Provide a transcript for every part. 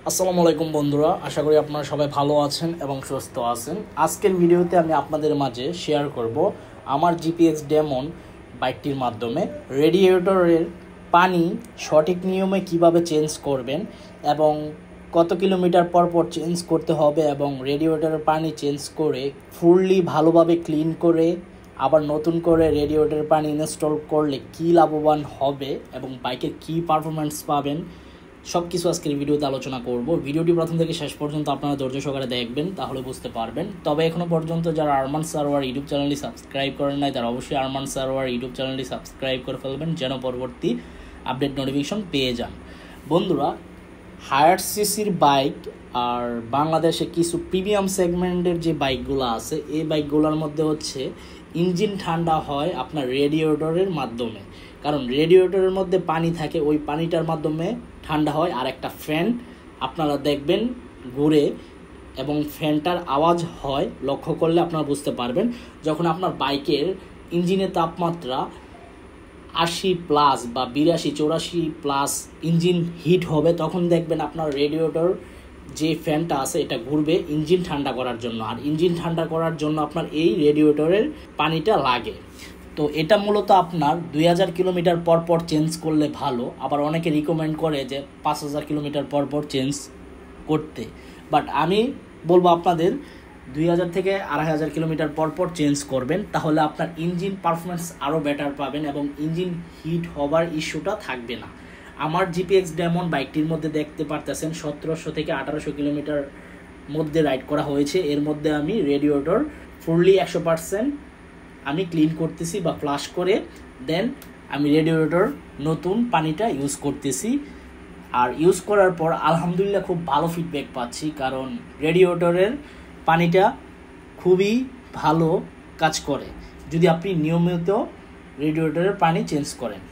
আসসালামু আলাইকুম বন্ধুরা, আশা করি আপনারা সবাই ভালো আছেন এবং সুস্থ আছেন। আজকের ভিডিওতে আমি আপনাদের মাঝে শেয়ার করব আমার জিপিএক্স ডেমন বাইকটির মাধ্যমে রেডিয়েটরের পানি সঠিক নিয়মে কিভাবে চেঞ্জ করবেন এবং কত কিলোমিটার পর পর চেঞ্জ করতে হবে এবং রেডিয়েটরের পানি চেঞ্জ করে ফুললি ভালোভাবে ক্লিন করে আবার নতুন করে রেডিয়েটরের পানি ইনস্টল করলে কী লাভবান হবে এবং বাইকের কী পারফরম্যান্স পাবেন সব কিছু আজকের ভিডিওতে আলোচনা করব। ভিডিওটি প্রথম থেকে শেষ পর্যন্ত আপনারা ধৈর্য সহকারে দেখবেন, তাহলে বুঝতে পারবেন। তবে এখনও পর্যন্ত যারা আরমান সারোয়ার ইউটিউব চ্যানেলটি সাবস্ক্রাইব করেন নাই তারা অবশ্যই আরমান সারোয়ার ইউটিউব চ্যানেলটি সাবস্ক্রাইব করে ফেলবেন, যেন পরবর্তী আপডেট নোটিফিকেশন পেয়ে যান। বন্ধুরা, হায়ার সিসির বাইক আর বাংলাদেশে কিছু প্রিমিয়াম সেগমেন্টের যে বাইকগুলো আছে, এই বাইকগুলোর মধ্যে হচ্ছে ইঞ্জিন ঠান্ডা হয় আপনার রেডিয়েটরের মাধ্যমে, কারণ রেডিয়েটরের মধ্যে পানি থাকে, ওই পানিটার মাধ্যমে ঠান্ডা হয়। আর একটা ফ্যান আপনারা দেখবেন ঘুরে এবং ফ্যানটার আওয়াজ হয়, লক্ষ্য করলে আপনারা বুঝতে পারবেন। যখন আপনার বাইকের ইঞ্জিনের তাপমাত্রা 80+ বা 82-84+ ইঞ্জিন হিট হবে, তখন দেখবেন আপনার রেডিয়েটর যে ফ্যানটা আছে এটা ঘুরবে ইঞ্জিন ঠান্ডা করার জন্য। আর ইঞ্জিন ঠান্ডা করার জন্য আপনার এই রেডিয়েটরের পানিটা লাগে। তো এটা মূলত আপনার 2000 কিলোমিটার পর পর চেঞ্জ করলে ভালো। আবার অনেকে রিকমেন্ড করে যে 5000 কিলোমিটার পর পর চেঞ্জ করতে, বাট আমি বলবো আপনাদের 2000 থেকে 2500 কিলোমিটার পর পর চেঞ্জ করবেন, তাহলে আপনার ইঞ্জিন পারফরমেন্স আরও বেটার পাবেন এবং ইঞ্জিন হিট হবার ইস্যুটা থাকবে না। আমার জিপিএক্স ডেমন বাইকটির মধ্যে দেখতে পারতেছেন 1700 থেকে 1800 কিলোমিটার মধ্যে রাইড করা হয়েছে। এর মধ্যে আমি রেডিয়েটর ফুললি 100% আমি ক্লিন করতেছি বা ফ্লাশ করে দেন আমি রেডিয়েটর নতুন পানিটা ইউজ করতেছি। আর ইউজ করার পর আলহামদুলিল্লাহ খুব ভালো ফিডব্যাক পাচ্ছি, কারণ রেডিয়েটরের পানিটা খুবই ভালো কাজ করে যদি আপনি নিয়মিত রেডিয়েটরের পানি চেঞ্জ করেন।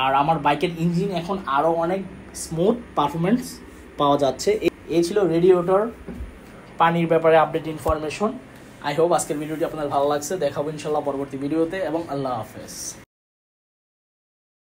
আর আমার বাইকের ইঞ্জিন এখন আরও অনেক স্মুথ পারফরমেন্স পাওয়া যাচ্ছে। এই ছিল রেডিয়েটর পানির ব্যাপারে আপডেট ইনফরমেশন। আই হোপ আজকের ভিডিওটি আপনাদের ভালো লাগছে। দেখাবো ইনশাল্লাহ পরবর্তী ভিডিওতে এবং আল্লাহ হাফেজ।